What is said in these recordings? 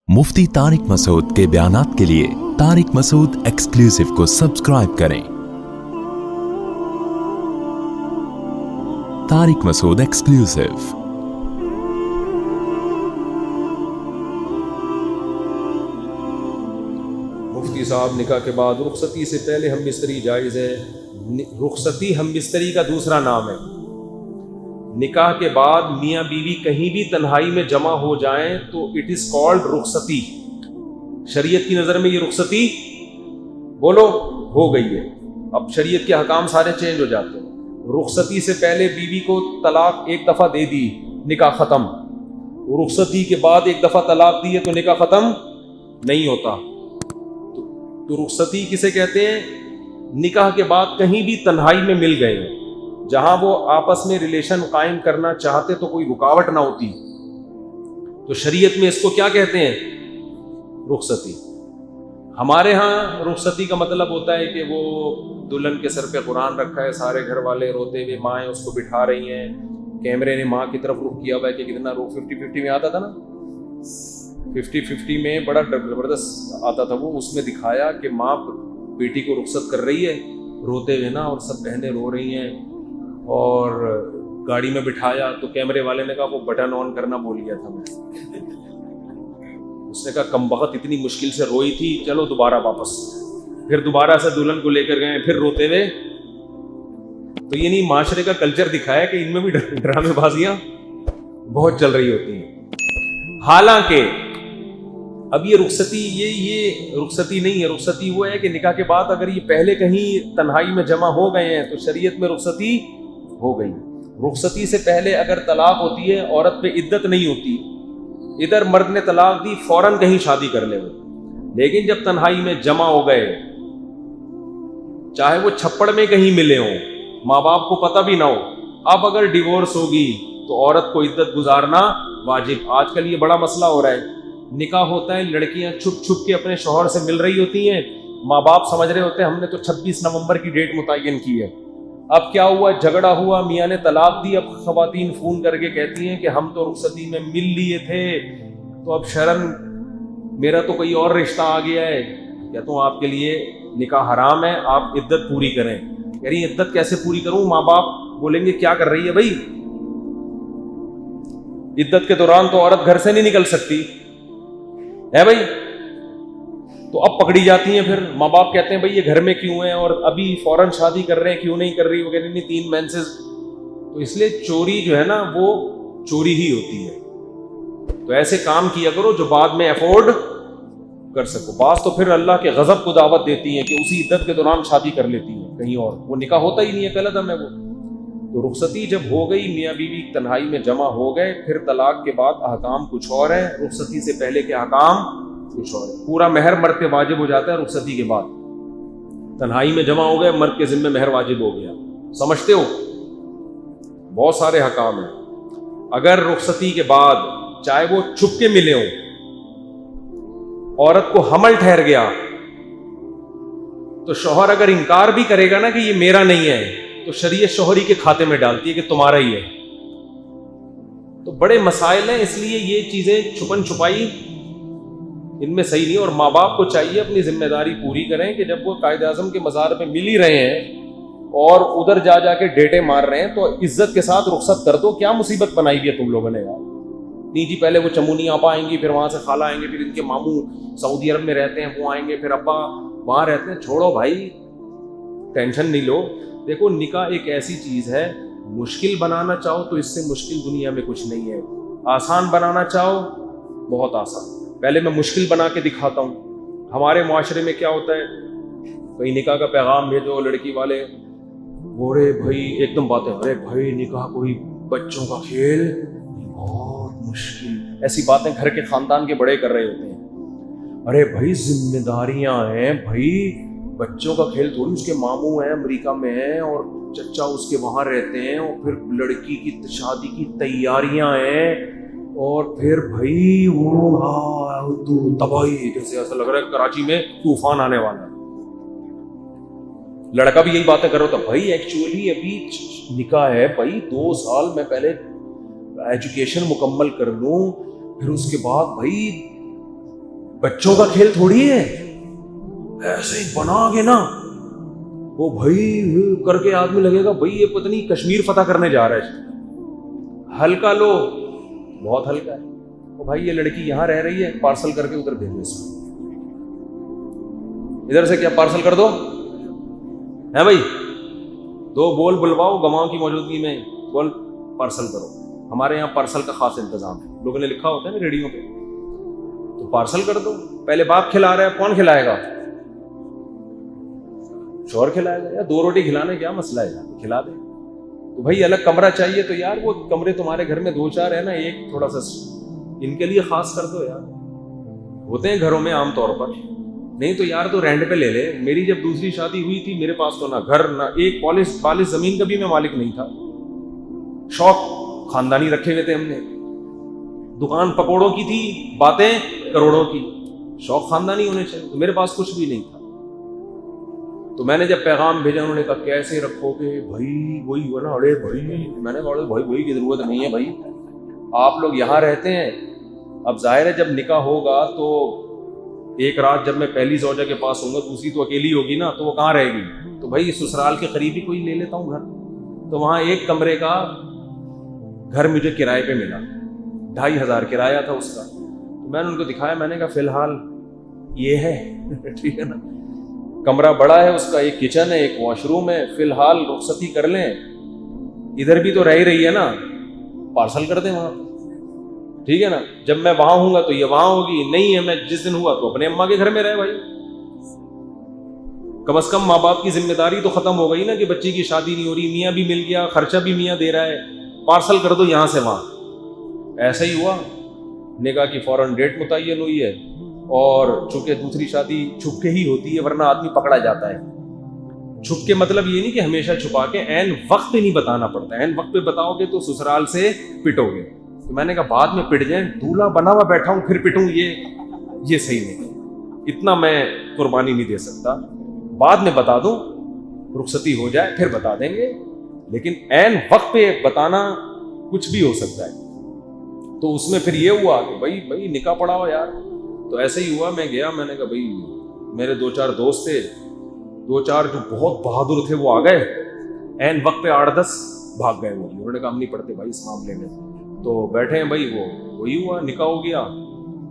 मुफ्ती तारिक मसूद के बयानात के लिए तारिक मसूद एक्सक्लूसिव को सब्सक्राइब करें। तारिक मसूद एक्सक्लूसिव। मुफ्ती साहब, निकाह के बाद रुखसती से पहले हम मिस्त्री जायज़ है। रुखसती हम मिस्त्री का दूसरा नाम है। निकाह के बाद मियाँ बीवी कहीं भी तन्हाई में जमा हो जाएं तो इट इज़ कॉल्ड रुखसती। शरीयत की नज़र में ये रुखसती बोलो हो गई है। अब शरीयत के हकाम सारे चेंज हो जाते हैं। रुखसती से पहले बीवी को तलाक एक दफ़ा दे दी, निकाह ख़त्म। रुखसती के बाद एक दफ़ा तलाक दी है तो निकाह ख़त्म नहीं होता। तो रुखसती किसे कहते हैं? निकाह के बाद कहीं भी तन्हाई में मिल गए, जहां वो आपस में रिलेशन कायम करना चाहते तो कोई रुकावट ना होती, तो शरीयत में इसको क्या कहते हैं? रुखसती। हमारे यहाँ रुखसती का मतलब होता है कि वो दुल्हन के सर पे कुरान रखा है, सारे घर वाले रोते हुए, माएँ उसको बिठा रही हैं, कैमरे ने माँ की तरफ रुख किया हुआ है कि कितना रुख 50-50 में आता था ना, 50-50 में बड़ा ज़बरदस्त आता था वो। उसमें दिखाया कि माँ बेटी को रुखसत कर रही है रोते हुए ना, और सब बहनें रो रही हैं, और गाड़ी में बिठाया तो कैमरे वाले ने कहा वो बटन ऑन करना भूल गया था मैं। उसने कहा कमबख्त इतनी मुश्किल से रोई थी, चलो दोबारा वापस। फिर दोबारा से दुल्हन को लेकर गए, फिर रोते हुए। तो ये नहीं, माशरे का कल्चर दिखाया कि इनमें भी ड्रामेबाजियां बहुत चल रही होती हैं। हालांकि अब ये रुखसती ये रुखसती नहीं है। रुखसती वो है कि निकाह के बाद अगर ये पहले कहीं तन्हाई में जमा हो गए हैं तो शरीयत में रुखसती हो गई। रुखसती से पहले अगर तलाक होती है, औरत पे इद्दत नहीं होती, इधर मर्द ने तलाक दी, फौरन कहीं शादी कर ले वो। लेकिन जब तन्हाई में जमा हो गए, चाहे वो छप्पड़ में कहीं मिले हों, माँ बाप को पता भी ना हो, अब अगर डिवोर्स होगी तो औरत को इद्दत गुजारना वाजिब। आजकल ये बड़ा मसला हो रहा है। निकाह होता है, लड़कियां छुप छुप के अपने शौहर से मिल रही होती हैं, माँ बाप समझ रहे होते हैं हमने तो 26 नवंबर की डेट मुतय्यन की है। अब क्या हुआ, झगड़ा हुआ, मियाँ ने तलाक दी। अब खवातीन फोन करके कहती हैं कि हम तो रुखसती में मिल लिए थे, तो अब शरन मेरा तो कोई और रिश्ता आ गया है, या तो आपके लिए निकाह हराम है, आप इद्दत पूरी करें। कह रही इद्दत कैसे पूरी करूं? माँ बाप बोलेंगे क्या कर रही है भाई? इद्दत के दौरान तो औरत घर से नहीं निकल सकती है भाई। तो अब पकड़ी जाती हैं। फिर माँ बाप कहते हैं भाई ये घर में क्यों है, और अभी फौरन शादी कर रहे हैं, क्यों नहीं कर रही? वो कहते नहीं 3 मेंसेस। तो इसलिए चोरी जो है ना वो चोरी ही होती है। तो ऐसे काम किया करो जो बाद में अफोर्ड कर सको। बास तो फिर अल्लाह के गजब को दावत देती हैं कि उसी इद्दत के दौरान शादी कर लेती हैं कहीं और, वो निकाह होता ही नहीं है, कलअदम है वो। तो रुखसती जब हो गई, मियाँ बीवी तन्हाई में जमा हो गए, फिर तलाक के बाद अहकाम कुछ और है, रुखसती से पहले के अहकाम कुछ और है। पूरा महर मर्द पे वाजिब हो जाता है रुखसती के बाद। तन्हाई में जमा हो गए, मर्द के जिम्मे महर वाजिब हो गया। समझते हो? बहुत सारे हकाम हैं। अगर रुखसती के बाद चाहे वो छुप के मिले हो, औरत को हमल ठहर गया, तो शौहर अगर इनकार भी करेगा ना कि ये मेरा नहीं है, तो शरीयत शौहरी के खाते में डालती है कि तुम्हारा ही है। तो बड़े मसाइल हैं, इसलिए ये चीजें छुपन छुपाई इनमें सही नहीं। और माँ बाप को चाहिए अपनी जिम्मेदारी पूरी करें कि जब वो कायद आजम के मज़ार पे मिल ही रहे हैं और उधर जा जाके डेटे मार रहे हैं, तो इज्जत के साथ रुखसत कर दो। क्या मुसीबत बनाई हुई है तुम लोगों ने यार? नहीं जी, पहले वो चमुनी आपा आएंगी, फिर वहां से खाला आएंगे, फिर इनके मामू सऊदी अरब में रहते हैं वो आएंगे, फिर अब्बा वहां रहते हैं। छोड़ो भाई, टेंशन नहीं लो। देखो, निकाह एक ऐसी चीज है, मुश्किल बनाना चाहो तो इससे मुश्किल दुनिया में कुछ नहीं है। आसान बनाना चाहो बहुत आसान। पहले मैं मुश्किल बना के दिखाता हूँ। हमारे मुआशरे में क्या होता है, कहीं निकाह का पैगाम भेजो, लड़की वाले बोरे भाई एकदम बातें, अरे भाई निकाह कोई बच्चों का खेल, बहुत मुश्किल। ऐसी बातें घर के खानदान के बड़े कर रहे होते हैं। अरे भाई जिम्मेदारियां हैं भाई, बच्चों का खेल थोड़ी। उसके मामू हैं अमेरिका में हैं और चचा उसके वहां रहते हैं, और फिर लड़की की शादी की तैयारियां हैं, और फिर भाई वो तो तबाही, जैसे ऐसा लग रहा है कराची में तूफान आने वाला है। लड़का भी यही बातें कर रहा था, भाई एक्चुअली अभी निकाह है भाई, 2 साल मैं पहले एजुकेशन मुकम्मल कर लूं, फिर उसके बाद भाई बच्चों का खेल थोड़ी है, ऐसे ही बना के ना वो भाई करके आदमी लगेगा भाई ये पता नहीं कश्मीर फतह करने जा रहा है। हल्का लो, बहुत हल्का है। तो भाई ये लड़की यहाँ रह रही है, पार्सल करके उधर भेजो इसको, इधर से क्या पार्सल कर दो है भाई, 2 बोल बुलवाओ गवाहों की मौजूदगी में, बोल पार्सल करो। हमारे यहाँ पार्सल का खास इंतजाम है, लोगों ने लिखा होता है ना रेडियो पे, तो पार्सल कर दो। पहले बाप खिला रहा है, कौन खिलाएगा? शोहर खिलाएगा। या 2 रोटी खिलाने क्या मसला है, खिला दे। तो भाई अलग कमरा चाहिए तो यार वो कमरे तुम्हारे घर में 2-4 है ना, एक थोड़ा सा इनके लिए खास कर दो यार, होते हैं घरों में आमतौर पर। नहीं तो यार तो रेंट पे ले ले। मेरी जब दूसरी शादी हुई थी, मेरे पास तो ना घर ना एक पॉलिश जमीन का भी मैं मालिक नहीं था। शौक खानदानी रखे हुए थे हमने, दुकान पकौड़ों की थी, बातें करोड़ों की, शौक खानदानी होने चाहिए। तो मेरे पास कुछ भी नहीं था। तो मैंने जब पैगाम भेजा, उन्होंने कहा कैसे रखोगे भाई, वही हुआ ना, अरे भाई मैंने कहा भाई वही की जरूरत नहीं है भाई, आप लोग यहाँ रहते हैं। अब जाहिर है जब निकाह होगा तो एक रात जब मैं पहली ज़ौजा के पास होऊंगा, दूसरी तो अकेली होगी ना, तो वो कहाँ रहेगी? तो भाई ससुराल के करीब ही कोई ले लेता हूँ घर। तो वहाँ 1 कमरे का घर मुझे किराए पे मिला, 2500 किराया था उसका। तो मैंने उनको दिखाया, मैंने कहा फिलहाल ये है ठीक है ना, कमरा बड़ा है उसका, एक किचन है, एक वॉशरूम है, फिलहाल रुखसती कर लें, इधर भी तो रह ही रही है ना, पार्सल कर दें वहाँ, ठीक है ना। जब मैं वहां हूंगा तो ये वहां होगी, नहीं है मैं जिस दिन हुआ तो अपने अम्मा के घर में रहे भाई। कम से कम माँ बाप की जिम्मेदारी तो खत्म हो गई ना, कि बच्ची की शादी नहीं हो रही, मियाँ भी मिल गया, खर्चा भी मियाँ दे रहा है, पार्सल कर दो यहाँ से वहां। ऐसा ही हुआ, निकाह की फौरन डेट मुतय्यन हुई है, और चूंकि दूसरी शादी छुपके ही होती है, वरना आदमी पकड़ा जाता है। छुपके मतलब ये नहीं कि हमेशा छुपा के, ऐन वक्त पे नहीं बताना पड़ता, ऐन वक्त पे बताओगे तो ससुराल से पिटोगे। तो मैंने कहा बाद में पिट जाए, दूल्हा बना हुआ बैठा हूं फिर पिटूं, ये सही नहीं, इतना मैं कुर्बानी नहीं दे सकता। बाद में बता दूं, रुखसती हो जाए फिर बता देंगे, लेकिन ऐन वक्त पे बताना कुछ भी हो सकता है। तो उसमें फिर ये हुआ कि भाई निकाह पढ़ाओ यार। तो ऐसे ही हुआ, मैं गया, मैंने कहा भाई मेरे 2-4 दोस्त थे, 2-4 जो बहुत बहादुर थे वो आ गए, ऐन वक्त पे 8-10 भाग गए। वो उन्होंने काम नहीं पड़ते भाई इस मामले में, तो बैठे हैं भाई। वो वही हुआ, निकाह हो गया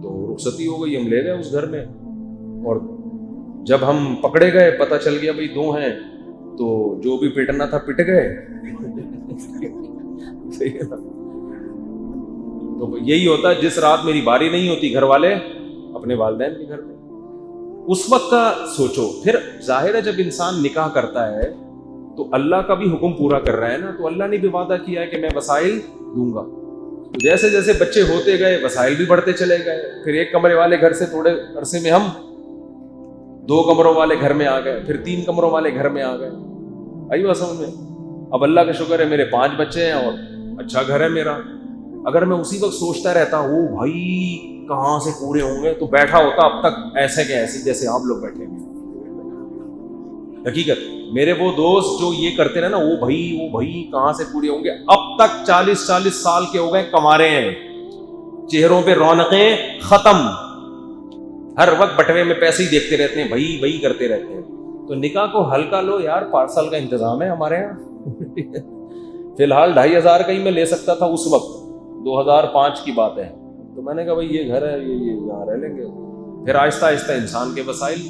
तो रुखसती हो गई, हम ले गए उस घर में। और जब हम पकड़े गए, पता चल गया भाई 2 हैं, तो जो भी पिटना था पिट गए सही है ना। तो यही होता है, जिस रात मेरी बारी नहीं होती, घर वाले अपने वालिदैन के घर में, उस वक्त का सोचो। फिर जाहिर है जब इंसान निकाह करता है तो अल्लाह का भी हुक्म पूरा कर रहा है ना, तो अल्लाह ने भी वादा किया है कि मैं वसाइल दूंगा। तो जैसे जैसे बच्चे होते गए, वसाइल भी बढ़ते चले गए। फिर 1 कमरे वाले घर से थोड़े अरसे में हम 2 कमरों वाले घर में आ गए, फिर 3 कमरों वाले घर में आ गए। आई बात समझ में? अब अल्लाह का शुक्र है, मेरे 5 बच्चे हैं और अच्छा घर है मेरा। अगर मैं उसी वक्त सोचता रहता ओ भाई कहाँ से पूरे होंगे, तो बैठा होता अब तक ऐसे के ऐसे जैसे आप लोग बैठे हैं। हकीकत मेरे वो दोस्त जो ये करते रहे ना, वो भाई कहाँ से पूरे होंगे, अब तक 40-40 साल के हो गए, कमा रहे हैं, चेहरों पे रौनकें खत्म, हर वक्त बटवे में पैसे ही देखते रहते हैं, भाई करते रहते हैं। तो निकाह को हल्का लो यार, पार्सल का इंतजाम है हमारे यहाँ फिलहाल 2500 का ही मैं ले सकता था उस वक्त, 2005 की बात है। तो मैंने कहा भाई ये घर है, ये यहाँ रह लेंगे। फिर आहिस्ता आहिस्ता इंसान के वसाइल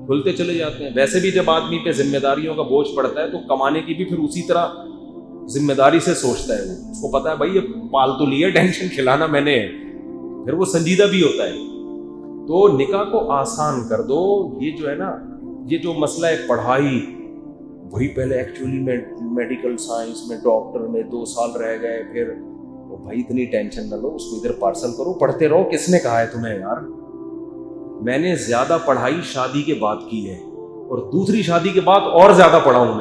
खुलते चले जाते हैं। वैसे भी जब आदमी पे जिम्मेदारियों का बोझ पड़ता है तो कमाने की भी फिर उसी तरह जिम्मेदारी से सोचता है। वो उसको पता है भाई ये पालतू लिए टेंशन खिलाना मैंने, फिर वो संजीदा भी होता है। तो निकाह को आसान कर दो। ये जो है ना, ये जो मसला है पढ़ाई, वही पहले एक्चुअली में मेडिकल साइंस में डॉक्टर में 2 साल रह गए, फिर तो भाई इतनी टेंशन न लो, उसको इधर पार्सल करो, पढ़ते रहो। किसने कहा है तुम्हें यार? मैंने ज्यादा पढ़ाई शादी के बाद की है, और दूसरी शादी के बाद और ज्यादा पढ़ा हूं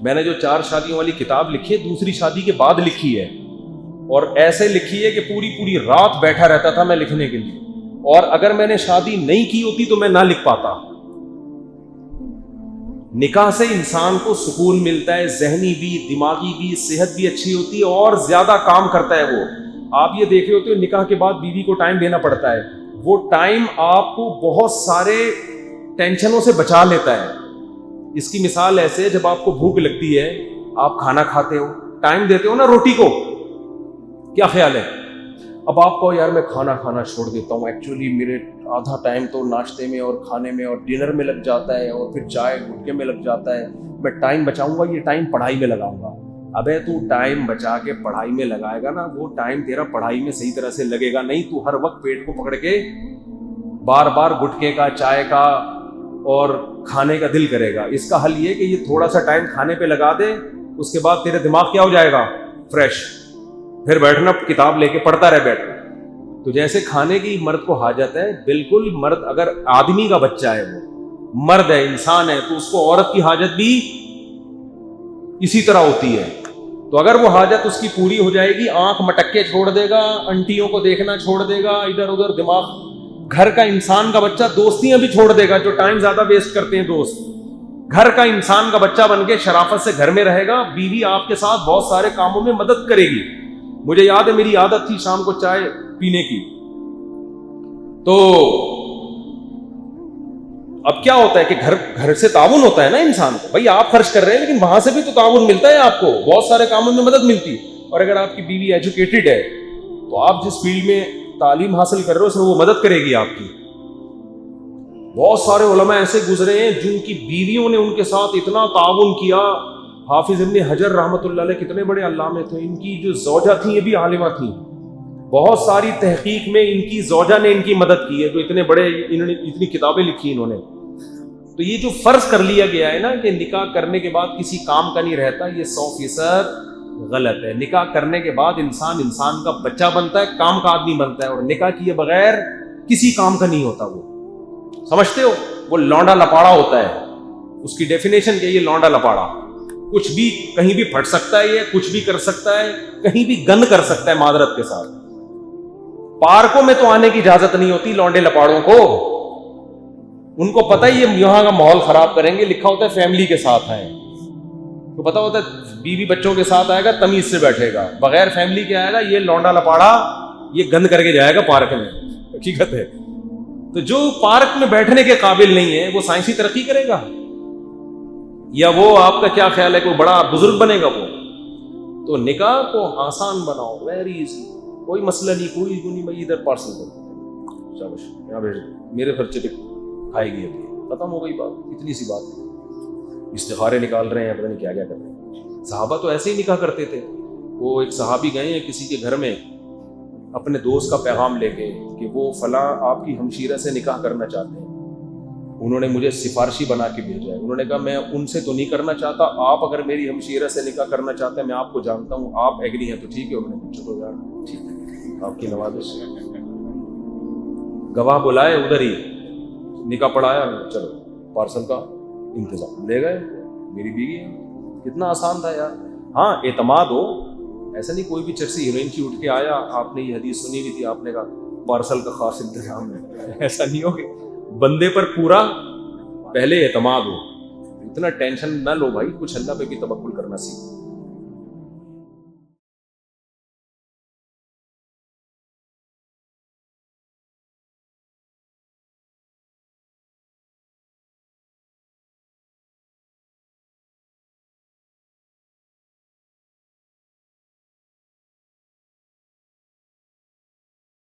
मैंने जो 4 शादियों वाली किताब लिखी है, दूसरी शादी के बाद लिखी है, और ऐसे लिखी है कि पूरी रात बैठा रहता था मैं लिखने के लिए, और अगर मैंने शादी नहीं की होती तो मैं ना लिख पाता। निकाह से इंसान को सुकून मिलता है, जहनी भी, दिमागी भी, सेहत भी अच्छी होती है, और ज्यादा काम करता है वो। आप ये देख रहे होते हो निकाह के बाद बीवी को टाइम देना पड़ता है, وہ ٹائم آپ کو بہت سارے ٹینشنوں سے بچا لیتا ہے. اس کی مثال ایسے ہے، جب آپ کو بھوک لگتی ہے، آپ کھانا کھاتے ہو، ٹائم دیتے ہو نا روٹی کو، کیا خیال ہے؟ اب آپ کو یار میں کھانا کھانا چھوڑ دیتا ہوں، ایکچولی میرے آدھا ٹائم تو ناشتے میں اور کھانے میں اور ڈنر میں لگ جاتا ہے اور پھر چائے گٹکے میں لگ جاتا ہے، میں ٹائم بچاؤں گا، یہ ٹائم پڑھائی میں لگاؤں گا. ابے تو ٹائم بچا کے پڑھائی میں لگائے گا نا، وہ ٹائم تیرا پڑھائی میں صحیح طرح سے لگے گا نہیں. تو ہر وقت پیٹ کو پکڑ کے بار بار گٹکے کا، چائے کا اور کھانے کا دل کرے گا. اس کا حل یہ کہ یہ تھوڑا سا ٹائم کھانے پہ لگا دے، اس کے بعد تیرے دماغ کیا ہو جائے گا؟ فریش. پھر بیٹھنا کتاب لے کے پڑھتا رہ بیٹھ. تو جیسے کھانے کی مرد کو حاجت ہے، بالکل مرد اگر آدمی کا بچہ ہے، وہ مرد ہے، انسان ہے، تو اس کو عورت کی حاجت بھی اسی طرح ہوتی ہے. تو اگر وہ حاجت اس کی پوری ہو جائے گی، آنکھ مٹکے چھوڑ دے گا، انٹیوں کو دیکھنا چھوڑ دے گا، ادھر ادھر دماغ. گھر کا انسان کا بچہ دوستیاں بھی چھوڑ دے گا، جو ٹائم زیادہ ویسٹ کرتے ہیں دوست. گھر کا انسان کا بچہ بن کے شرافت سے گھر میں رہے گا. بیوی آپ کے ساتھ بہت سارے کاموں میں مدد کرے گی. مجھے یاد ہے میری عادت تھی شام کو چائے پینے کی. تو اب کیا ہوتا ہے کہ گھر سے تعاون ہوتا ہے نا انسان کو. بھائی آپ خرچ کر رہے ہیں، لیکن وہاں سے بھی تو تعاون ملتا ہے آپ کو، بہت سارے کاموں میں مدد ملتی. اور اگر آپ کی بیوی ایجوکیٹڈ ہے تو آپ جس فیلڈ میں تعلیم حاصل کر رہے ہو اس میں وہ مدد کرے گی آپ کی. بہت سارے علماء ایسے گزرے ہیں جن کی بیویوں نے ان کے ساتھ اتنا تعاون کیا. حافظ ابن حجر رحمۃ اللہ علیہ کتنے بڑے علامہ تھے، ان کی جو زوجہ تھیں یہ بھی عالمہ تھیں. بہت ساری تحقیق میں ان کی زوجہ نے ان کی مدد کی ہے، جو اتنے بڑے، انہوں نے اتنی کتابیں لکھی انہوں نے. تو یہ جو فرض کر لیا گیا ہے نا کہ نکاح کرنے کے بعد کسی کام کا نہیں رہتا، یہ 100% غلط ہے. نکاح کرنے کے بعد انسان کا بچہ بنتا ہے، کام کا آدمی بنتا ہے، اور نکاح کیے بغیر کسی کام کا نہیں ہوتا. وہ سمجھتے ہو، وہ لونڈا لپاڑا ہوتا ہے. اس کی ڈیفینیشن کیا؟ یہ لونڈا لپاڑا، کچھ بھی کہیں بھی پھٹ سکتا ہے، یہ کچھ بھی کر سکتا ہے، کہیں بھی گند کر سکتا ہے معذرت کے ساتھ. پارکوں میں تو آنے کی اجازت نہیں ہوتی لونڈے لپاڑوں کو. ان کو پتہ ہی یہ یہاں کا ماحول خراب کریں گے، لکھا ہوتا ہے فیملی کے ساتھ آئیں. تو پتہ ہوتا ہے بیوی بچوں کے ساتھ آئے گا، تمیز سے بیٹھے گا. بغیر فیملی کے آئے گا، یہ لونڈا لپاڑا، یہ گند کر کے جائے گا پارک میں. حقیقت ہے. تو جو پارک میں بیٹھنے کے قابل نہیں ہے وہ سائنسی ترقی کرے گا؟ یا وہ آپ کا کیا خیال ہے کہ وہ بڑا بزرگ بنے گا وہ؟ تو نکاح کو آسان بناؤ، ویری ایزی، کوئی مسئلہ نہیں، کوئی نہیں. بھائی ادھر پارسل کرو، شاباش یہاں بھیج دو، میرے خرچے پہ کھائے گی. ابھی ختم ہو گئی بات، اتنی سی بات. استخارے نکال رہے ہیں، پتہ نہیں کیا کیا کر رہے ہیں. صحابہ تو ایسے ہی نکاح کرتے تھے. وہ ایک صحابی گئے ہیں کسی کے گھر میں اپنے دوست کا پیغام لے کے کہ وہ فلاں آپ کی ہمشیرہ سے نکاح کرنا چاہتے ہیں، انہوں نے مجھے سفارشی بنا کے بھیجا ہے. انہوں نے کہا میں ان سے تو نہیں کرنا چاہتا، آپ اگر میری ہمشیرہ سے نکاح کرنا چاہتے ہیں، میں آپ کو جانتا ہوں، آپ ایگری ہیں تو ٹھیک ہے. انہوں نے چلو یار ٹھیک ہے، آپ کی نوازش. گواہ بلائے، ادھر ہی نکاح پڑھایا، چلو پارسل کا انتظام، لے گئے. میری بیوی ہے. کتنا آسان تھا یار. ہاں اعتماد ہو، ایسا نہیں کوئی بھی چرسی ہیروئن کی اٹھ کے آیا، آپ نے یہ حدیث سنی ہوئی تھی، آپ نے کہا پارسل کا خاص انتظام ہے. ایسا نہیں ہوگا. بندے پر پورا پہلے اعتماد ہو. اتنا ٹینشن نہ لو بھائی، کچھ اللہ پہ بھی توکل کرنا سیکھو.